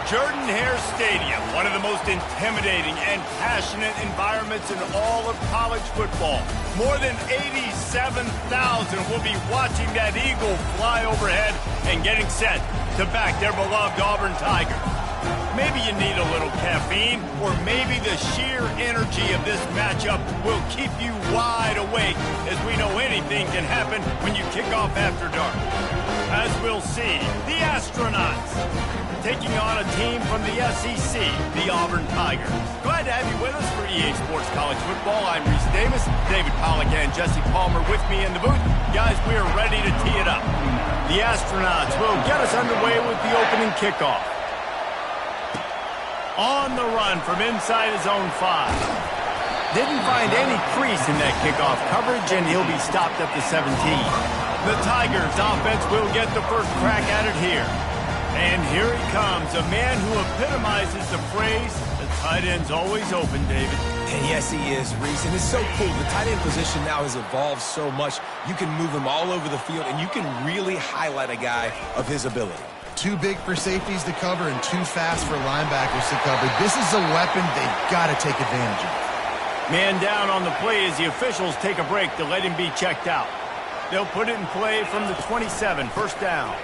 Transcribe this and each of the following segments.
Jordan-Hare Stadium, one of the most intimidating and passionate environments in all of college football. More than 87,000 will be watching that eagle fly overhead and getting set to back their beloved Auburn Tigers. Maybe you need a little caffeine, or maybe the sheer energy of this matchup will keep you wide awake, as we know anything can happen when you kick off after dark. As we'll see, the Astronauts taking on a team from the SEC, the Auburn Tigers. Glad to have you with us for EA Sports College Football. I'm Reese Davis, David Pollack and Jesse Palmer with me in the booth. Guys, we are ready to tee it up. The Astronauts will get us underway with the opening kickoff. On the run from inside his own 5. Didn't find any crease in that kickoff coverage, and he'll be stopped up to 17. The Tigers offense will get the first crack at it here. And here he comes, a man who epitomizes the phrase, the tight end's always open, David. And yes, he is, Reese, and it's so cool. The tight end position now has evolved so much. You can move him all over the field, and you can really highlight a guy of his ability. Too big for safeties to cover and too fast for linebackers to cover. This is a weapon they've got to take advantage of. Man down on the play as the officials take a break to let him be checked out. They'll put it in play from the 27, first down.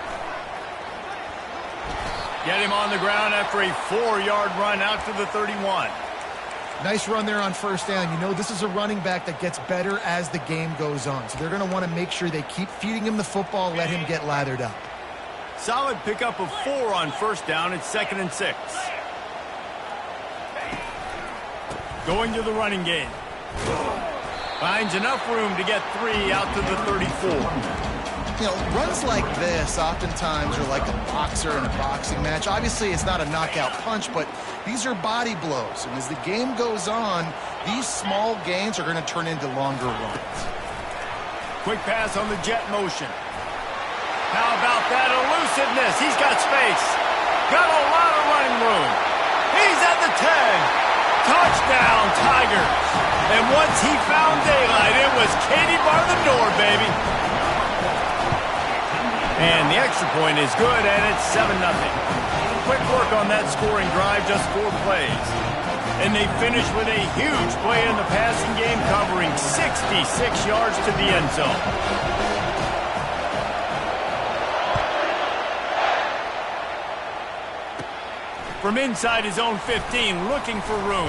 Get him on the ground after a 4-yard run out to the 31. Nice run there on first down. You know, this is a running back that gets better as the game goes on. So they're going to want to make sure they keep feeding him the football, let him get lathered up. Solid pickup of 4 on first down. It's 2nd and 6. Going to the running game. Finds enough room to get 3 out to the 34. You know, runs like this oftentimes are like a boxer in a boxing match. Obviously, it's not a knockout punch, but these are body blows. And as the game goes on, these small gains are going to turn into longer runs. Quick pass on the jet motion. How about that elusiveness? He's got space. Got a lot of running room. He's at the 10. Touchdown, Tigers. And once he found daylight, it was Katie bar the door, baby. And the extra point is good, and it's 7-0. Quick work on that scoring drive, just 4 plays. And they finish with a huge play in the passing game, covering 66 yards to the end zone. From inside his own 15, looking for room.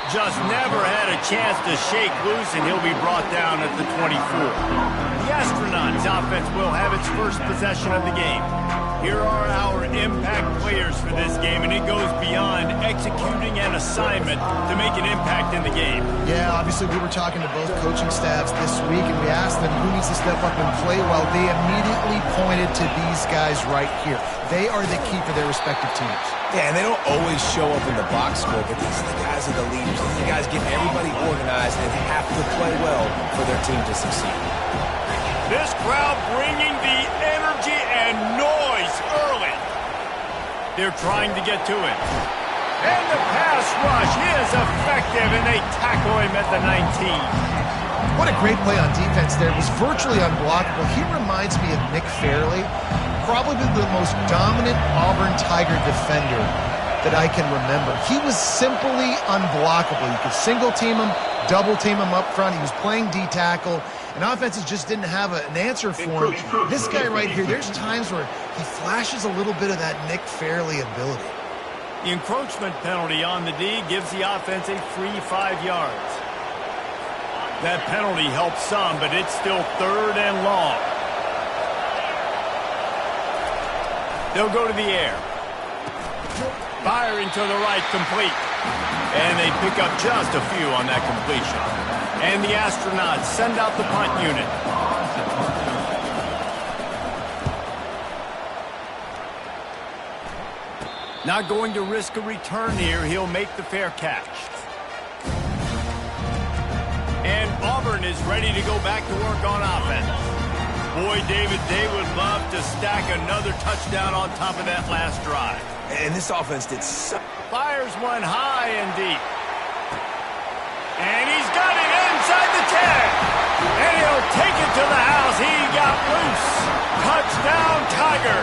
Just never had a chance to shake loose, and he'll be brought down at the 24. The Astronauts offense will have its first possession of the game. Here are our impact players for this game, and it goes beyond executing an assignment to make an impact in the game. Yeah, obviously we were talking to both coaching staffs this week, and we asked them who needs to step up and play well. They immediately pointed to these guys right here. They are the key for their respective teams. Yeah, and they don't always show up in the box score, but these are the guys that are the leaders. These are the guys get everybody organized and have to play well for their team to succeed. This crowd bringing the energy and noise early. They're trying to get to it. And the pass rush is effective, and they tackle him at the 19. What a great play on defense there. It was virtually unblockable. He reminds me of Nick Fairley, probably the most dominant Auburn Tiger defender that I can remember. He was simply unblockable. You could single team him, double team him up front. He was playing D-tackle, and offenses just didn't have an answer for him. This guy right here, there's times where he flashes a little bit of that Nick Fairley ability. The encroachment penalty on the D gives the offense a free 5 yards. That penalty helps some, but it's still 3rd and long. They'll go to the air. Firing to the right, complete. And they pick up just a few on that completion. And the Astronauts send out the punt unit. Not going to risk a return here. He'll make the fair catch. And Auburn is ready to go back to work on offense. Boy, David, they would love to stack another touchdown on top of that last drive. And this offense did so... Fires one high and deep. And he's got it inside the 10. And he'll take it to the house. He got loose. Touchdown, Tiger.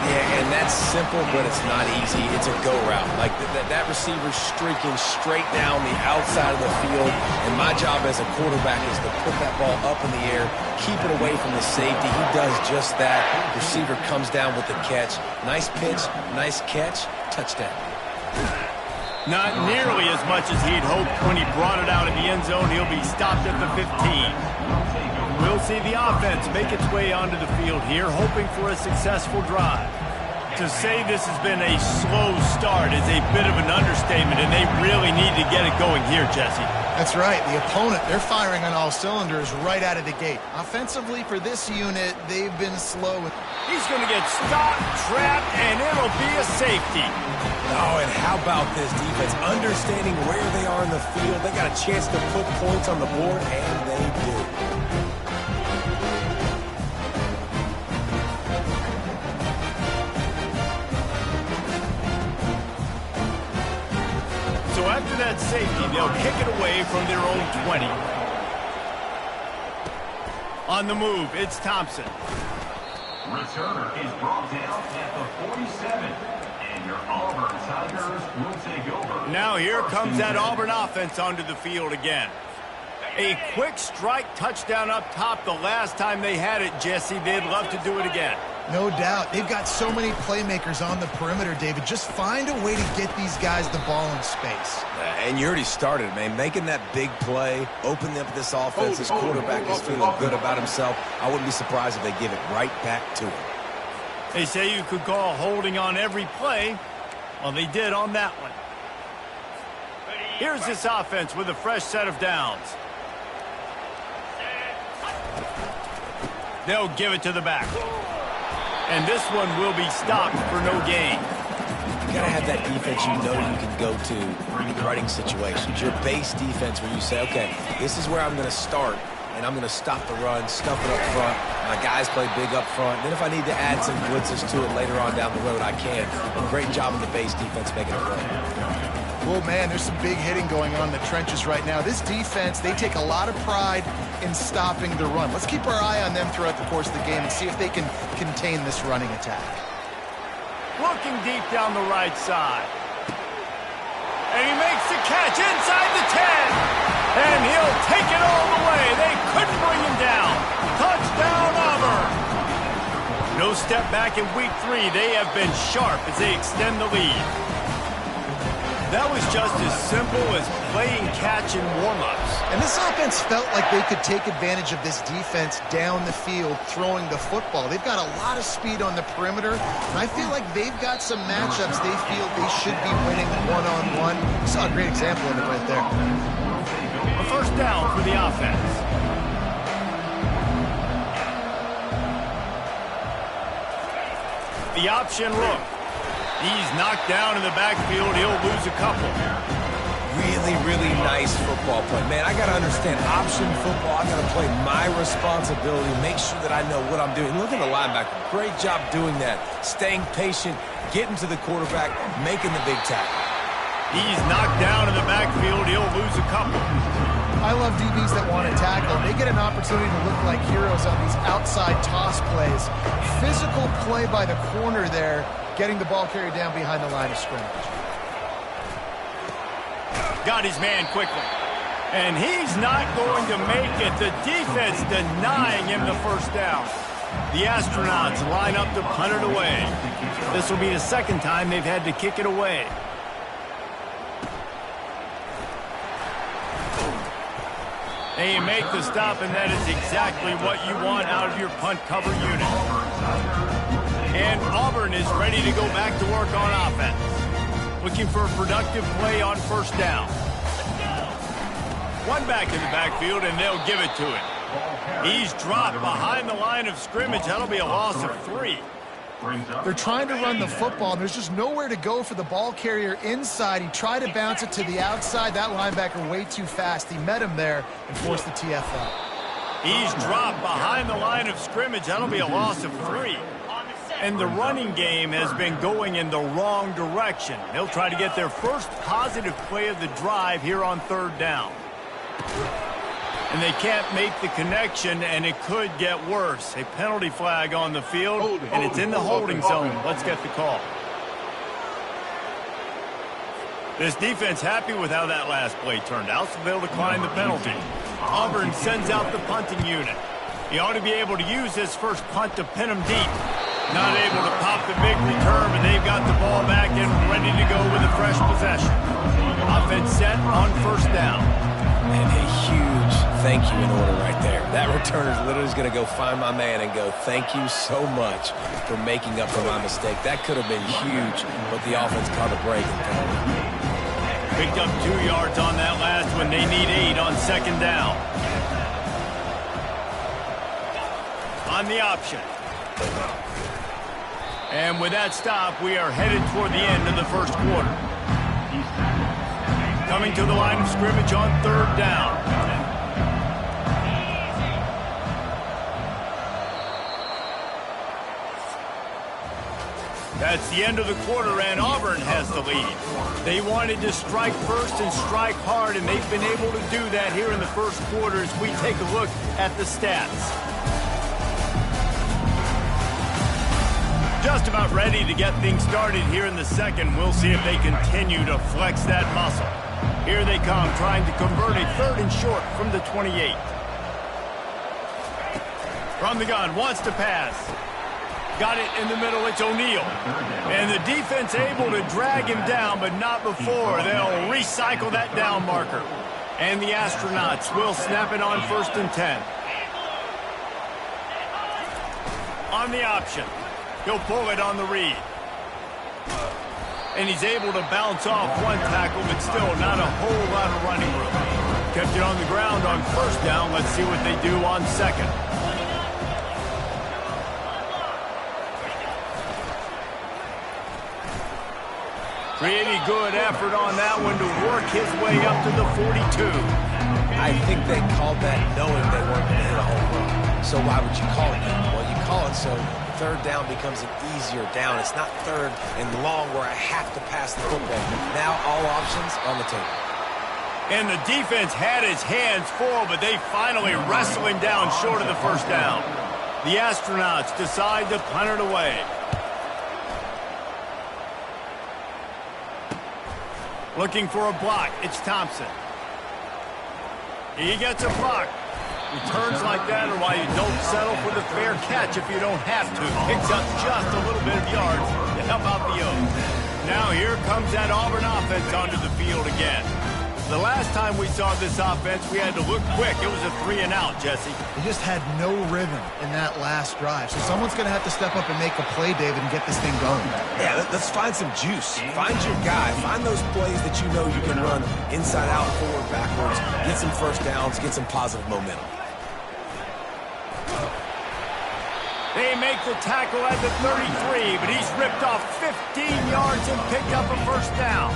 Yeah, and that's simple, but it's not easy. It's a go route. Like that receiver's streaking straight down the outside of the field, and my job as a quarterback is to put that ball up in the air, keep it away from the safety. He does just that. Receiver comes down with the catch. Nice pitch, nice catch, touchdown. Not nearly as much as he'd hoped when he brought it out in the end zone. He'll be stopped at the 15. We'll see the offense make its way onto the field here, hoping for a successful drive. To say this has been a slow start is a bit of an understatement, and they really need to get it going here, Jesse. That's right. The opponent, they're firing on all cylinders right out of the gate. Offensively, for this unit, they've been slow. He's going to get stopped, trapped, and it'll be a safety. Oh, and how about this defense? Understanding where they are in the field. They got a chance to put points on the board, and they do. So after that safety, they'll kick it away from their own 20. On the move, it's Thompson. Returner is brought down at the 47. And your Auburn Tigers will take over. Now here comes that Auburn offense onto the field again. A quick strike touchdown up top the last time they had it, Jesse. They'd love to do it again. No doubt. They've got so many playmakers on the perimeter, David. Just find a way to get these guys the ball in space. And you already started, man. Making that big play, opening up this offense. This quarterback is feeling good about himself. I wouldn't be surprised if they give it right back to him. They say you could call holding on every play. Well, they did on that one. Here's this offense with a fresh set of downs. They'll give it to the back. And this one will be stopped for no gain. You got to have that defense you know you can go to in running situations. Your base defense where you say, okay, this is where I'm going to start, and I'm going to stop the run, stuff it up front. My guys play big up front. Then if I need to add some blitzes to it later on down the road, I can. A great job in the base defense making it work. Well, man, there's some big hitting going on in the trenches right now. This defense, they take a lot of pride in stopping the run. Let's keep our eye on them throughout the course of the game and see if they can contain this running attack. Looking deep down the right side. And he makes the catch inside the 10. And he'll take it all the way. They couldn't bring him down. Touchdown, Auburn. No step back in week 3. They have been sharp as they extend the lead. That was just as simple as playing catch in warm-ups. And this offense felt like they could take advantage of this defense down the field throwing the football. They've got a lot of speed on the perimeter, and I feel like they've got some matchups they feel they should be winning one-on-one. You saw a great example of it right there. A first down for the offense. The option look. He's knocked down in the backfield. He'll lose a couple. Really, really nice football play. Man, I got to understand option football. I got to play my responsibility, make sure that I know what I'm doing. Look at the linebacker. Great job doing that. Staying patient, getting to the quarterback, making the big tackle. He's knocked down in the backfield. He'll lose a couple. I love DBs that want to tackle. They get an opportunity to look like heroes on these outside toss plays. Physical play by the corner there, getting the ball carried down behind the line of scrimmage. Got his man quickly. And he's not going to make it. The defense denying him the first down. The Astronauts line up to punt it away. This will be the second time they've had to kick it away. They make the stop, and that is exactly what you want out of your punt cover unit. And Auburn is ready to go back to work on offense. Looking for a productive play on first down. One back in the backfield, and they'll give it to him. He's dropped behind the line of scrimmage. That'll be a loss of 3. They're trying to run the football, and there's just nowhere to go for the ball carrier inside. He tried to bounce it to the outside. That linebacker way too fast. He met him there and forced the TFL. He's dropped behind the line of scrimmage. That'll be a loss of 3. And the running game has been going in the wrong direction. They'll try to get their first positive play of the drive here on third down. And they can't make the connection, and it could get worse. A penalty flag on the field, and it's in the holding zone. Let's get the call. This defense happy with how that last play turned out, so they'll decline the penalty. Auburn sends out the punting unit. He ought to be able to use this first punt to pin him deep. Not able to pop the big return, but they've got the ball back and ready to go with a fresh possession. Offense set on first down. And a huge thank you in order right there. That returner is literally going to go find my man and go, thank you so much for making up for my mistake. That could have been huge, but the offense caught a break and covered. Picked up 2 yards on that last one. They need 8 on second down. On the option. And with that stop, we are headed toward the end of the first quarter. Coming to the line of scrimmage on third down. That's the end of the quarter, and Auburn has the lead. They wanted to strike first and strike hard, and they've been able to do that here in the first quarter as we take a look at the stats. Just about ready to get things started here in the second. We'll see if they continue to flex that muscle. Here they come, trying to convert a third and short from the 28. From the gun, wants to pass. Got it in the middle, it's O'Neal. And the defense able to drag him down, but not before. They'll recycle that down marker. And the Astronauts will snap it on first and 10. On the option. He'll pull it on the read. And he's able to bounce off one tackle, but still not a whole lot of running room. Kept it on the ground on first down. Let's see what they do on second. Pretty good effort on that one to work his way up to the 42. I think they called that knowing they weren't going to hit a home run. So why would you call it that? Well, you call it so third down becomes an easier down. It's not third and long where I have to pass the football. Now all options on the table. And the defense had his hands full, but they finally wrestle him down short of the first down. The Astronauts decide to punt it away. Looking for a block. It's Thompson. He gets a block. Returns like that are why you don't settle for the fair catch if you don't have to. Picks up just a little bit of yards to help out the O's. Now here comes that Auburn offense onto the field again. The last time we saw this offense, we had to look quick. It was a 3-and-out, Jesse. They just had no rhythm in that last drive. So someone's going to have to step up and make a play, David, and get this thing going. Yeah, let's find some juice. Find your guy. Find those plays that you know you can run inside out, forward, backwards, get some first downs, get some positive momentum. They make the tackle at the 33, but he's ripped off 15 yards and picked up a first down.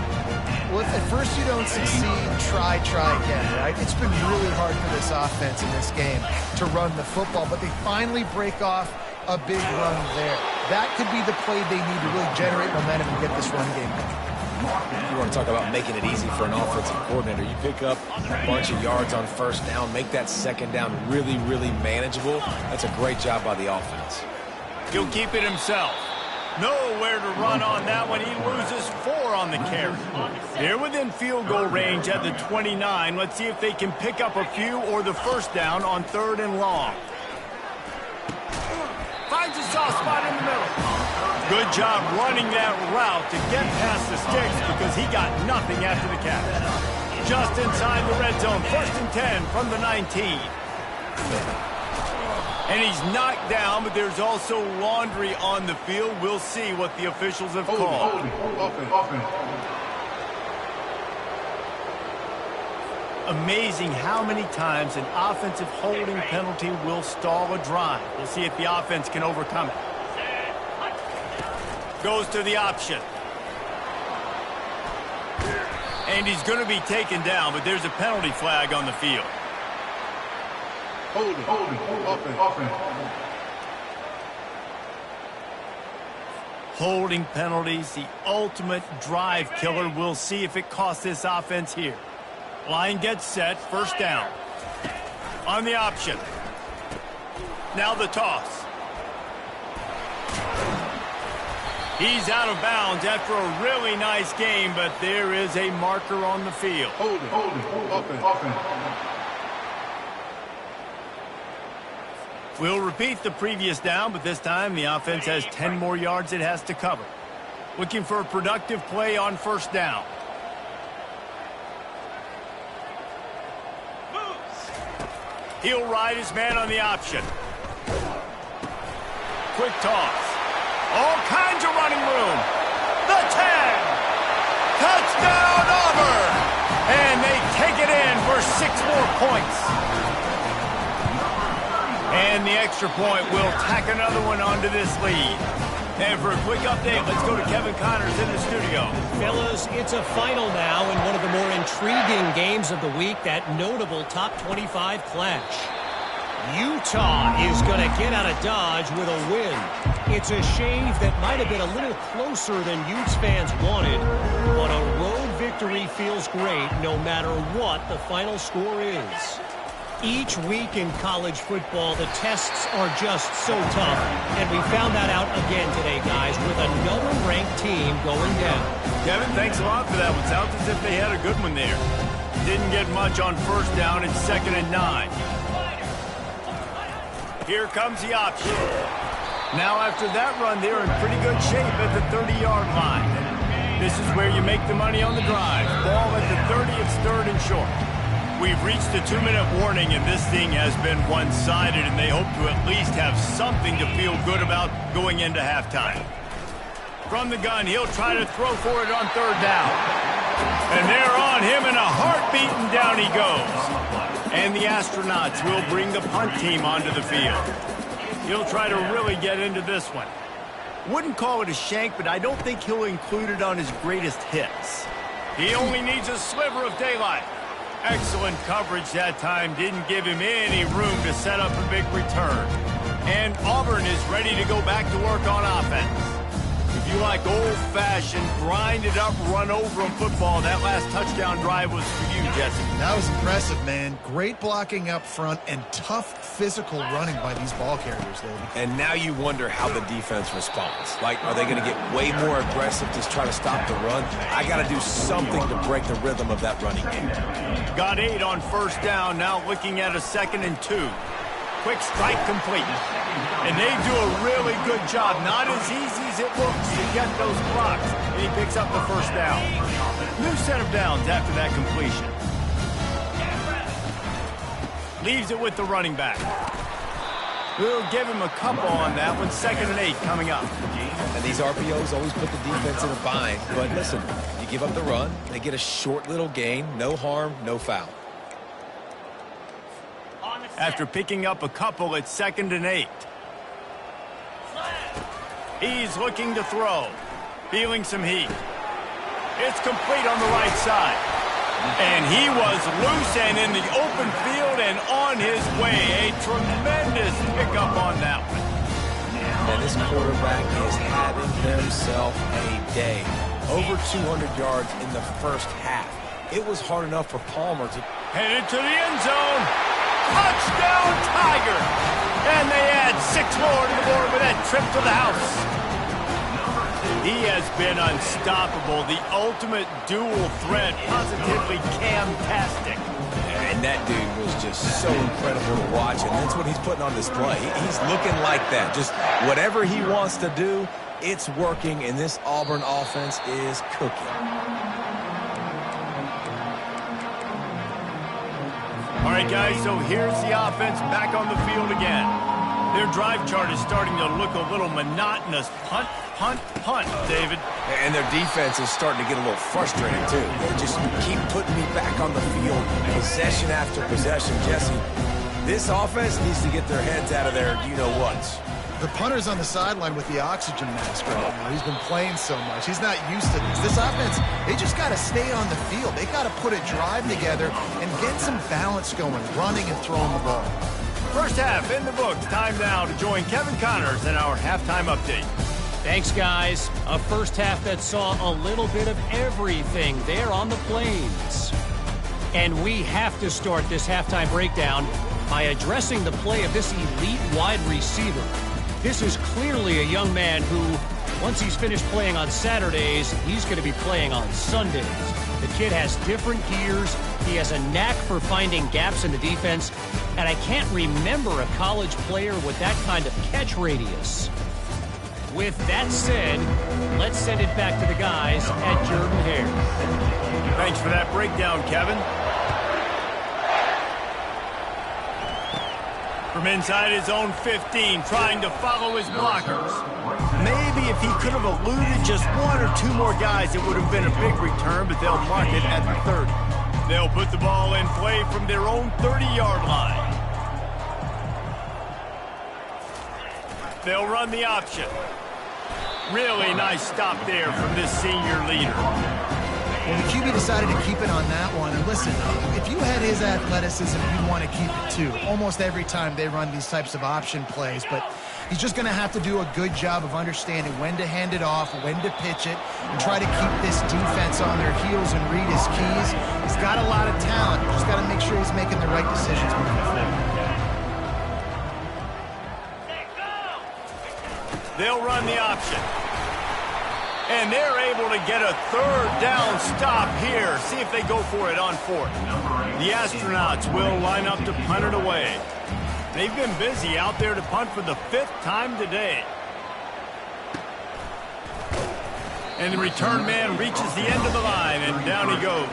Well, if at first you don't succeed, try again, right? It's been really hard for this offense in this game to run the football, but they finally break off a big run there. That could be the play they need to really generate momentum and get this run game going. You want to talk about making it easy for an offensive coordinator. You pick up a bunch of yards on first down, make that second down really, really manageable. That's a great job by the offense. He'll keep it himself. Nowhere to run on that one. He loses 4 on the carry. They're within field goal range at the 29. Let's see if they can pick up a few or the first down on third and long. Finds a soft spot in the middle. Good job running that route to get past the sticks because he got nothing after the catch. Just inside the red zone. First and 10 from the 19. And he's knocked down, but there's also laundry on the field. We'll see what the officials have called. Amazing how many times an offensive holding penalty will stall a drive. We'll see if the offense can overcome it. Goes to the option. And he's going to be taken down, but there's a penalty flag on the field. Holding penalties, the ultimate drive killer. We'll see if it costs this offense here. Line gets set, first down. On the option. Now the toss. He's out of bounds after a really nice game, but there is a marker on the field. Hold it. Offense. We'll repeat the previous down, but this time the offense has 10 more yards it has to cover. Looking for a productive play on first down. He'll ride his man on the option. Quick toss. All kinds of running room. The 10. Touchdown, Auburn. And they take it in for 6 more points. And the extra point will tack another one onto this lead. And for a quick update, let's go to Kevin Connors in the studio. Fellas, it's a final now in one of the more intriguing games of the week, that notable top 25 clash. Utah is going to get out of Dodge with a win. It's a shave that might have been a little closer than Utes fans wanted, but a road victory feels great no matter what the final score is. Each week in college football, the tests are just so tough, and we found that out again today, guys, with another ranked team going down. Kevin, thanks a lot for that one. Sounds as if they had a good one there. Didn't get much on first down. It's 2nd and 9. Here comes the option. Now after that run, they're in pretty good shape at the 30-yard line. This is where you make the money on the drive. Ball at the 30, it's 3rd and short. We've reached the 2-minute warning, and this thing has been one-sided, and they hope to at least have something to feel good about going into halftime. From the gun, he'll try to throw for it on 3rd down. And they're on him in a heartbeat, and down he goes. And the Astronauts will bring the punt team onto the field. He'll try to really get into this one. Wouldn't call it a shank, but I don't think he'll include it on his greatest hits. He only needs a sliver of daylight. Excellent coverage that time. Didn't give him any room to set up a big return. And Auburn is ready to go back to work on offense. If you like old-fashioned, grinded-up, run-over football, that last touchdown drive was for you, Jesse. That was impressive, man. Great blocking up front and tough physical running by these ball carriers, David. And now you wonder how the defense responds. Like, are they going to get way more aggressive to try to stop the run? I got to do something to break the rhythm of that running game. Got 8 on first down, now looking at a 2nd and 2. Quick strike complete. And they do a really good job. Not as easy as it looks to get those blocks. And he picks up the first down. New set of downs after that completion. Leaves it with the running back. We'll give him a couple on that one. 2nd and 8 coming up. And these RPOs always put the defense in a bind. But listen, you give up the run, they get a short little gain. No harm, no foul. After picking up a couple, it's 2nd and 8. He's looking to throw. Feeling some heat. It's complete on the right side. And he was loose and in the open field and on his way. A tremendous pickup on that one. And this quarterback is having himself a day. Over 200 yards in the first half. It was hard enough for Palmer to... Headed to the end zone. Touchdown, Tiger! And they add 6 more to the board with that trip to the house. He has been unstoppable. The ultimate dual threat. Positively Cam-tastic. And that dude was just so incredible to watch, and that's what he's putting on display. He's looking like that. Just whatever he wants to do, it's working, and this Auburn offense is cooking. All right, guys, so here's the offense back on the field again. Their drive chart is starting to look a little monotonous. Punt, punt, punt, David. And their defense is starting to get a little frustrated, too. They just keep putting me back on the field, possession after possession. Jesse, this offense needs to get their heads out of their you-know-whats. The punter's on the sideline with the oxygen mask right now. He's been playing so much. He's not used to this. This offense, they just got to stay on the field. They got to put a drive together and get some balance going, running and throwing the ball. First half in the books. Time now to join Kevin Connors in our halftime update. Thanks, guys. A first half that saw a little bit of everything there on the Plains. And we have to start this halftime breakdown by addressing the play of this elite wide receiver. This is clearly a young man who, once he's finished playing on Saturdays, he's going to be playing on Sundays. The kid has different gears. He has a knack for finding gaps in the defense, and I can't remember a college player with that kind of catch radius. With that said, let's send it back to the guys at Jordan-Hare. Thanks for that breakdown, Kevin. From inside his own 15, trying to follow his blockers. Maybe if he could have eluded just one or two more guys, it would have been a big return, but they'll mark it at the 30. They'll put the ball in play from their own 30-yard line. They'll run the option. Really nice stop there from this senior leader. Well, the QB decided to keep it on that one. And listen, if you had his athleticism, you'd want to keep it too. Almost every time they run these types of option plays. But he's just going to have to do a good job of understanding when to hand it off, when to pitch it, and try to keep this defense on their heels and read his keys. He's got a lot of talent. Just got to make sure he's making the right decisions moving forward. They'll run the option. And they're able to get a third down stop here. See if they go for it on fourth. The Astronauts will line up to punt it away. They've been busy out there to punt for the 5th time today. And the return man reaches the end of the line, and down he goes.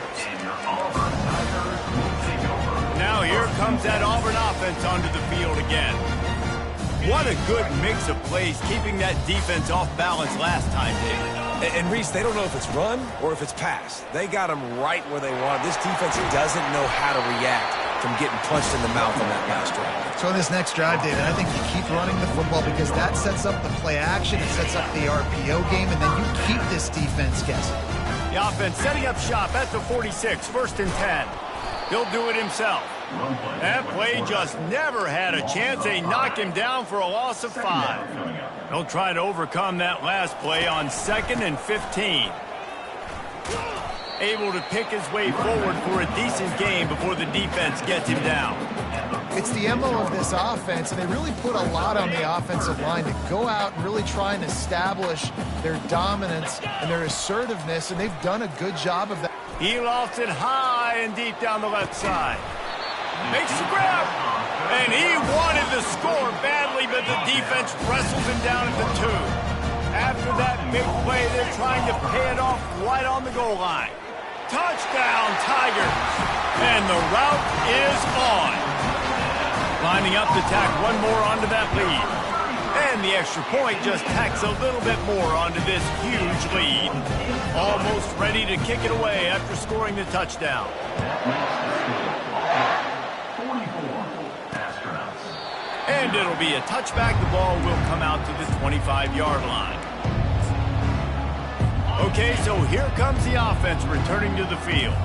Now here comes that Auburn offense onto the field again. What a good mix of plays, keeping that defense off balance last time, David. And Reese, they don't know if it's run or if it's pass. They got them right where they want. This defense doesn't know how to react from getting punched in the mouth on that last drive. So in this next drive, David, I think you keep running the football because that sets up the play action, it sets up the RPO game, and then you keep this defense guessing. The offense setting up shop at the 46, 1st and 10. He'll do it himself. That play just never had a chance. They knock him down for a loss of 5. He'll try to overcome that last play on 2nd and 15. Able to pick his way forward for a decent game before the defense gets him down. It's the MO of this offense, and they really put a lot on the offensive line to go out and really try and establish their dominance and their assertiveness, and they've done a good job of that. He lofts it high and deep down the left side. Makes the grab, and he wanted the score badly, but the defense wrestles him down at the 2. After that big play, they're trying to pay it off right on the goal line. Touchdown, Tigers, and the route is on. Lining up to tack one more onto that lead. And the extra point just tacks a little bit more onto this huge lead. Almost ready to kick it away after scoring the touchdown. And it'll be a touchback. The ball will come out to the 25-yard line. Okay, so here comes the offense returning to the field.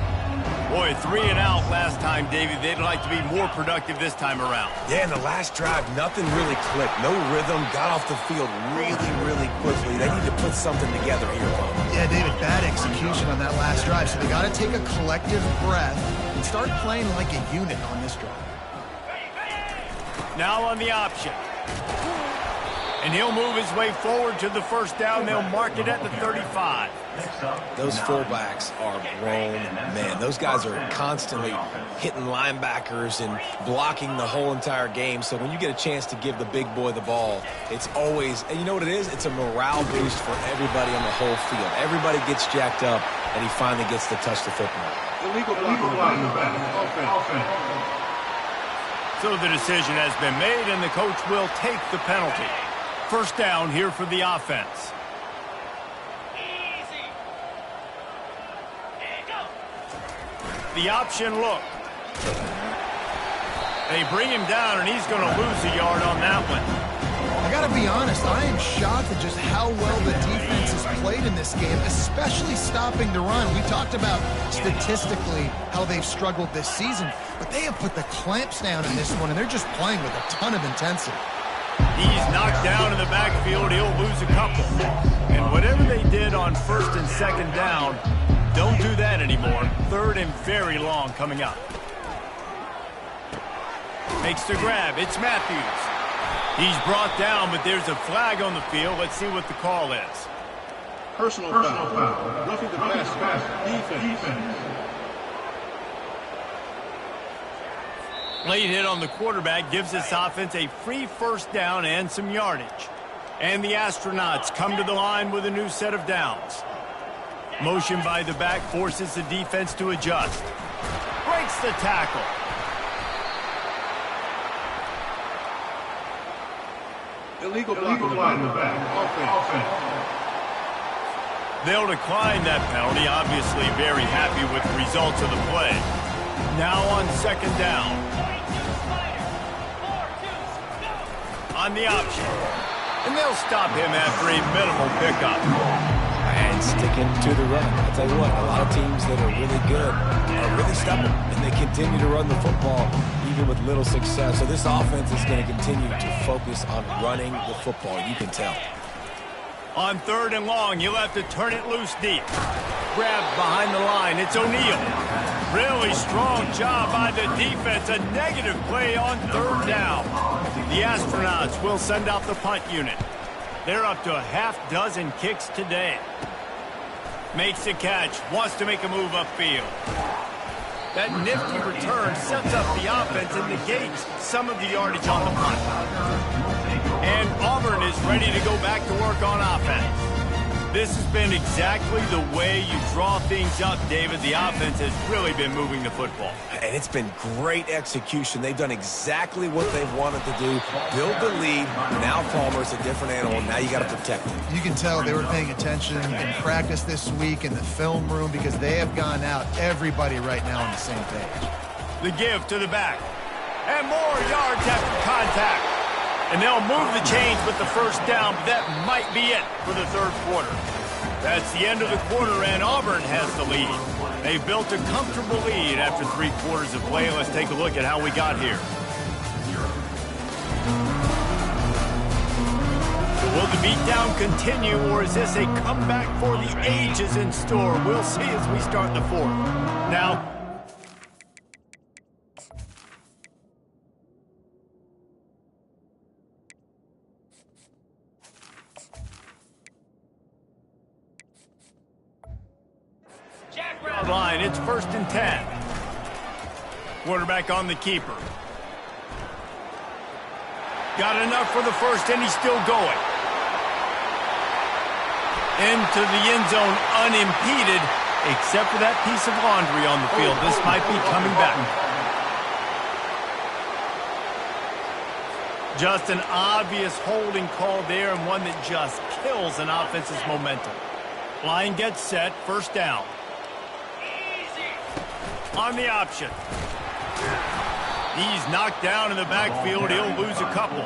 Boy, 3 and out last time, David. They'd like to be more productive this time around. Yeah, in the last drive, nothing really clicked. No rhythm, got off the field really quickly. They need to put something together here, Bob. Yeah, David, bad execution on that last drive, so they got to take a collective breath and start playing like a unit on this drive. Now on the option. And he'll move his way forward to the 1st down. They'll mark it at the 35. Those fullbacks are grown men. Those guys are constantly hitting linebackers and blocking the whole entire game. So when you get a chance to give the big boy the ball, it's always, and you know what it is? It's a morale boost for everybody on the whole field. Everybody gets jacked up, and he finally gets to touch the football. Illegal block. So the decision has been made, and the coach will take the penalty. 1st down here for the offense. The option look. They bring him down, and he's going to lose a yard on that one. I got to be honest, I am shocked at just how well the defense has played in this game, especially stopping the run. We talked about statistically how they've struggled this season, but they have put the clamps down in this one, and they're just playing with a ton of intensity. He's knocked down in the backfield. He'll lose a couple. And whatever they did on 1st and 2nd down, don't do that anymore. 3rd and very long coming up. Makes the grab. It's Matthews. He's brought down, but there's a flag on the field. Let's see what the call is. Personal foul. Roughing the pass. Defense. Late hit on the quarterback gives this offense a free first down and some yardage. And the Astronauts come to the line with a new set of downs. Motion by the back forces the defense to adjust. Breaks the tackle. Illegal block in the back. Offense. They'll decline that penalty, obviously very happy with the results of the play. Now on second down. On the option. And they'll stop him after a minimal pickup. And sticking to the run. I'll tell you what, a lot of teams that are really good are really stubborn, and they continue to run the football even with little success. So this offense is going to continue to focus on running the football. You can tell. On third and long, you'll have to turn it loose deep. Grabbed behind the line. It's O'Neal. Really strong job by the defense. A negative play on third down. The Astronauts will send out the punt unit. They're up to a half-dozen kicks today. Makes a catch. Wants to make a move upfield. That nifty return sets up the offense and negates some of the yardage on the punt. And Auburn is ready to go back to work on offense. This has been exactly the way you draw things up, David. The offense has really been moving the football. And it's been great execution. They've done exactly what they've wanted to do. Build the lead. Now Palmer's a different animal. Now you got to protect him. You can tell they were paying attention in practice this week in the film room because they have gone out, everybody right now on the same page. The give to the back. And more yards after contact. And they'll move the chains with the first down, but that might be it for the third quarter. That's the end of the quarter, and Auburn has the lead. They've built a comfortable lead after 3 quarters of play. Let's take a look at how we got here. Will the beatdown continue, or is this a comeback for the ages in store? We'll see as we start the fourth. Now, line, it's 1st and 10. Quarterback on the keeper. Got enough for the first, and he's still going. Into the end zone unimpeded, except for that piece of laundry on the field. This might be coming back. Just an obvious holding call there, and one that just kills an offense's momentum. Line gets set, first down. On the option. He's knocked down in the backfield. He'll lose a couple.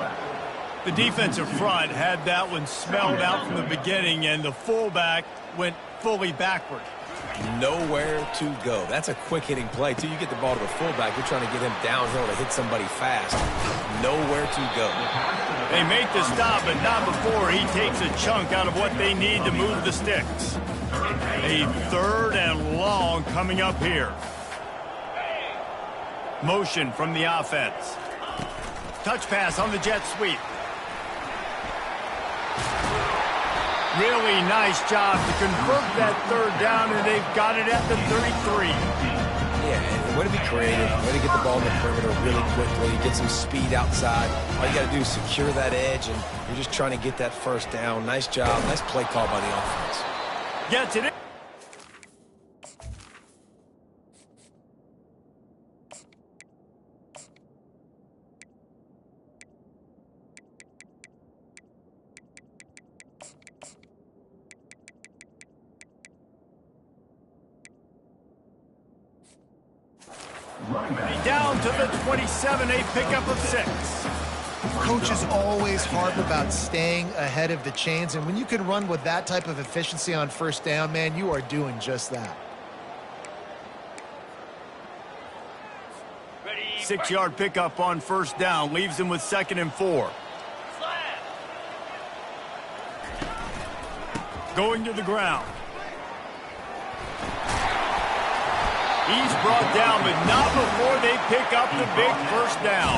The defensive front had that one smelled out from the beginning, and the fullback went fully backward. Nowhere to go. That's a quick-hitting play, too. You get the ball to the fullback. You're trying to get him downhill to hit somebody fast. Nowhere to go. They make the stop, but not before he takes a chunk out of what they need to move the sticks. A third and long coming up here. Motion from the offense. Touch pass on the jet sweep. Really nice job to convert that third down, and they've got it at the 33. Yeah, and way to be creative, way to get the ball in the perimeter really quickly, get some speed outside. All you got to do is secure that edge, and you're just trying to get that first down. Nice job, nice play call by the offense. Gets it in. Down to the 27, a pickup of 6. Coaches always harp about staying ahead of the chains, and when you can run with that type of efficiency on first down, man, you are doing just that. 6-yard pickup on first down, leaves them with 2nd and 4. Going to the ground. He's brought down, but not before they pick up the big first down.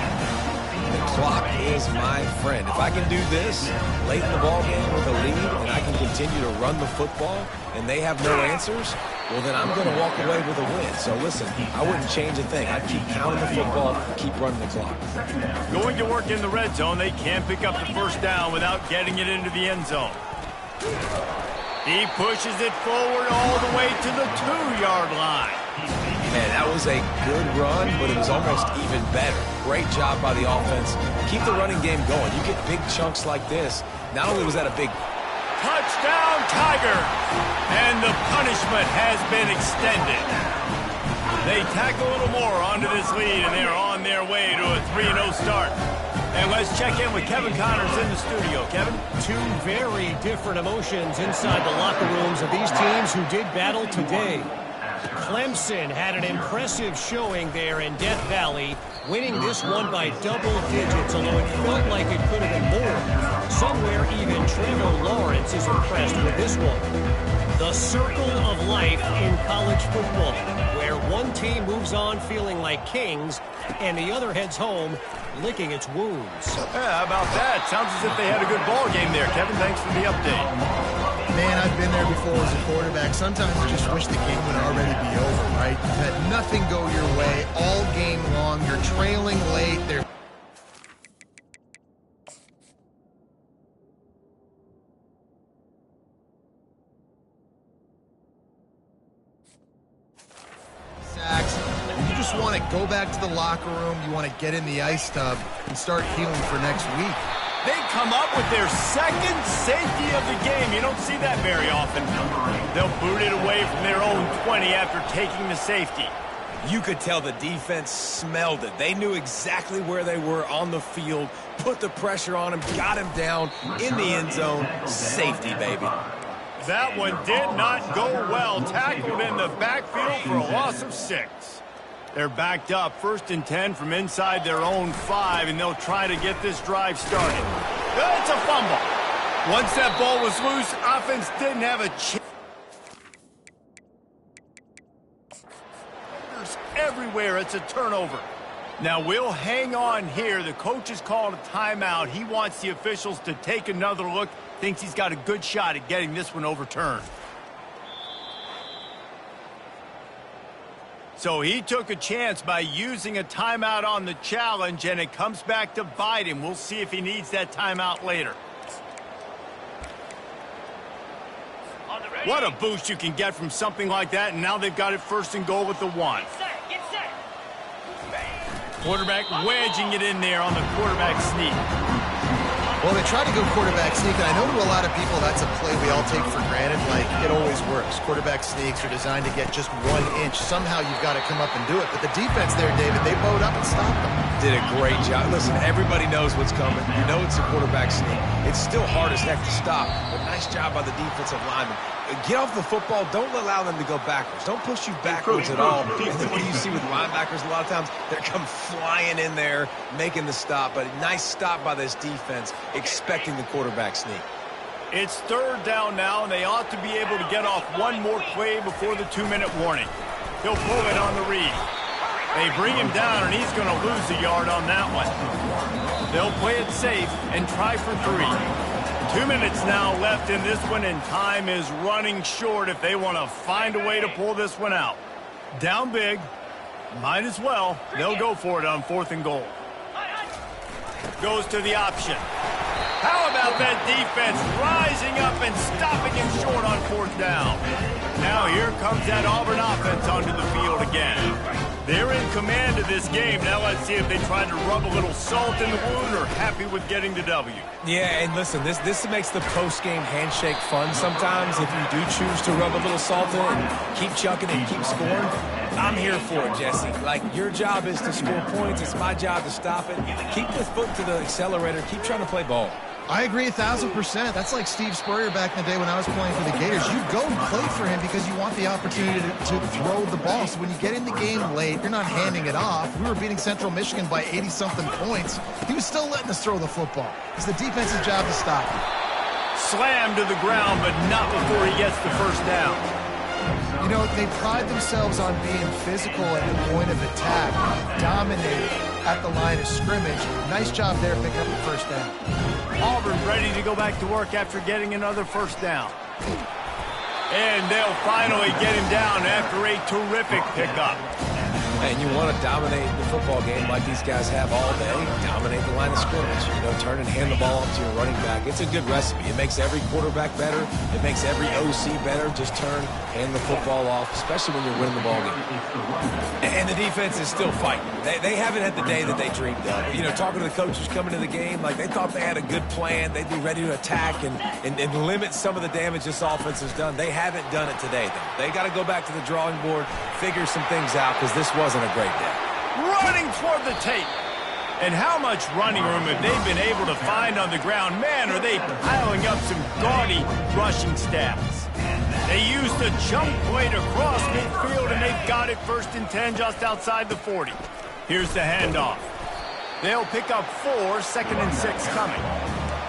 The clock is my friend. If I can do this late in the ball game with a lead and I can continue to run the football and they have no answers, well, then I'm going to walk away with a win. So listen, I wouldn't change a thing. I'd keep counting the football, keep running the clock. Going to work in the red zone, they can't pick up the first down without getting it into the end zone. He pushes it forward all the way to the 2-yard line. Man, that was a good run, but it was almost even better. Great job by the offense. Keep the running game going. You get big chunks like this. Not only was that a big touchdown, Tiger! And the punishment has been extended. They tack a little more onto this lead, and they're on their way to a 3-0 start. And let's check in with Kevin Connors in the studio. Kevin? Two very different emotions inside the locker rooms of these teams who did battle today. Clemson had an impressive showing there in Death Valley, winning this one by double digits, although it felt like it could have been more. Somewhere even Trevor Lawrence is impressed with this one. The circle of life in college football, where one team moves on feeling like kings and the other heads home licking its wounds. Yeah, how about that? Sounds as if they had a good ball game there. Kevin, thanks for the update. Man, I've been there before as a quarterback. Sometimes you just wish the game would already be over, right? You've had nothing go your way all game long. You're trailing late. They're sacks. And you just want to go back to the locker room. You want to get in the ice tub and start healing for next week. They come up with their second safety of the game. You don't see that very often. They'll boot it away from their own 20 after taking the safety. You could tell the defense smelled it. They knew exactly where they were on the field, put the pressure on him, got him down in the end zone. Safety, baby. That one did not go well. Tackled in the backfield for a loss of 6. They're backed up, 1st and 10 from inside their own 5, and they'll try to get this drive started. It's a fumble. Once that ball was loose, offense didn't have a chance. Everywhere, it's a turnover. Now we'll hang on here. The coach has called a timeout. He wants the officials to take another look. Thinks he's got a good shot at getting this one overturned. So he took a chance by using a timeout on the challenge, and it comes back to bite him. We'll see if he needs that timeout later. What a boost you can get from something like that, and now they've got it 1st and goal with the 1. Get set. Quarterback wedging it in there on the quarterback sneak. Well, they try to go quarterback sneak, and I know to a lot of people that's a play we all take for granted. Like, it always works. Quarterback sneaks are designed to get just 1 inch. Somehow you've got to come up and do it. But the defense there, David, they bowed up and stopped them. Did a great job. Listen, everybody knows what's coming. You know it's a quarterback sneak. It's still hard as heck to stop, but nice job by the defensive lineman. Get off the football. Don't allow them to go backwards. Don't push you backwards at all. And then what do you see with linebackers a lot of times? They come flying in there, making the stop. But a nice stop by this defense, expecting the quarterback sneak. It's 3rd down now, and they ought to be able to get off one more play before the 2-minute warning. He'll pull it on the read. They bring him down, and he's going to lose a yard on that one. They'll play it safe and try for 3. 2 minutes now left in this one, and time is running short if they want to find a way to pull this one out. Down big. Might as well. They'll go for it on 4th and goal. Goes to the option. How about that defense rising up and stopping him short on 4th down? Now here comes that Auburn offense onto the field again. They're in command of this game. Now let's see if they try to rub a little salt in the wound or happy with getting the W. Yeah, and listen, this makes the post-game handshake fun sometimes. If you do choose to rub a little salt in and keep chucking and keep scoring, I'm here for it, Jesse. Like, your job is to score points. It's my job to stop it. Keep the foot to the accelerator. Keep trying to play ball. I agree 1,000%. That's like Steve Spurrier back in the day when I was playing for the Gators. You go and play for him because you want the opportunity to throw the ball. So when you get in the game late, you're not handing it off. We were beating Central Michigan by 80-something points. He was still letting us throw the football. It's the defense's job to stop him. Slammed to the ground, but not before he gets the 1st down. You know, they pride themselves on being physical at the point of attack, dominate at the line of scrimmage. Nice job there picking up the first down. Auburn ready to go back to work after getting another first down. And they'll finally get him down after a terrific pickup. And you want to dominate the football game like these guys have all day. Dominate the line of scrimmage. You know, turn and hand the ball off to your running back. It's a good recipe. It makes every quarterback better. It makes every OC better. Just turn, hand the football off, especially when you're winning the ball game. And the defense is still fighting. They haven't had the day that they dreamed of. You know, talking to the coaches coming to the game, like they thought they had a good plan. They'd be ready to attack and limit some of the damage this offense has done. They haven't done it today, though. They got to go back to the drawing board, figure some things out, because this wasn't a great day. Running toward the tape. And how much running room have they been able to find on the ground? Man, are they piling up some gaudy rushing stats. They used a jump play to cross midfield, and they've got it 1st and 10 just outside the 40. Here's the handoff. They'll pick up 4, 2nd and 6 coming.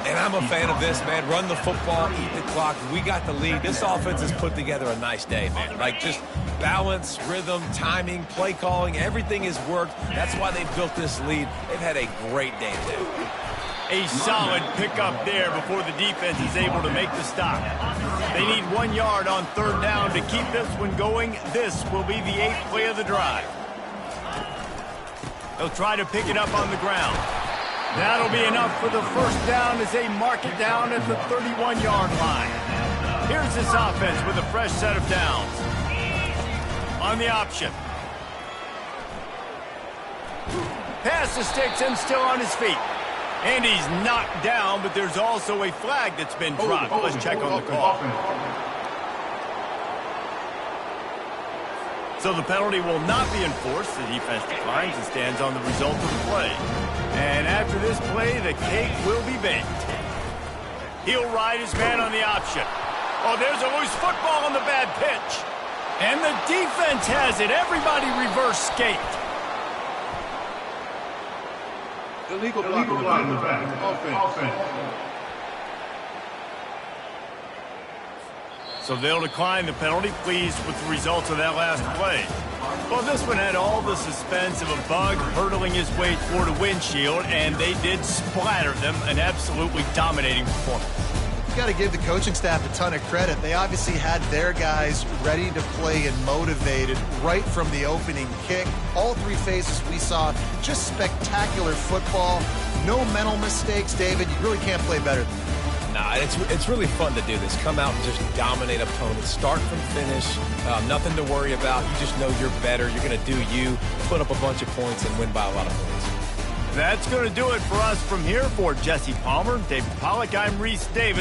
And I'm a fan of this, man. Run the football, eat the clock. We got the lead. This offense has put together a nice day, man. Like, just balance, rhythm, timing, play calling, everything has worked. That's why they built this lead. They've had a great day today. A solid pickup there before the defense is able to make the stop. They need 1 yard on 3rd down to keep this one going. This will be the 8th play of the drive. They'll try to pick it up on the ground. That'll be enough for the first down as they mark it down at the 31-yard line. Here's this offense with a fresh set of downs. On the option. Pass the sticks and still on his feet. And he's knocked down, but there's also a flag that's been dropped. Let's check on the call. So the penalty will not be enforced. The defense declines and stands on the result of the play. And after this play, the cake will be baked. He'll ride his man on the option. Oh, there's a loose football on the bad pitch. And the defense has it. Everybody reverse skate. Illegal block in the back. Offense. So they'll decline the penalty, pleased with the results of that last play. Well, this one had all the suspense of a bug hurtling his way toward a windshield, and they did splatter them. An absolutely dominating performance. You got to give the coaching staff a ton of credit. They obviously had their guys ready to play and motivated right from the opening kick. All 3 phases we saw, just spectacular football. No mental mistakes, David. You really can't play better than that. Nah, it's really fun to do this. Come out and just dominate opponents. Start from finish. Nothing to worry about. You just know you're better. You're going to do you, put up a bunch of points, and win by a lot of points. That's going to do it for us from here. For Jesse Palmer, David Pollack, I'm Reese Davis.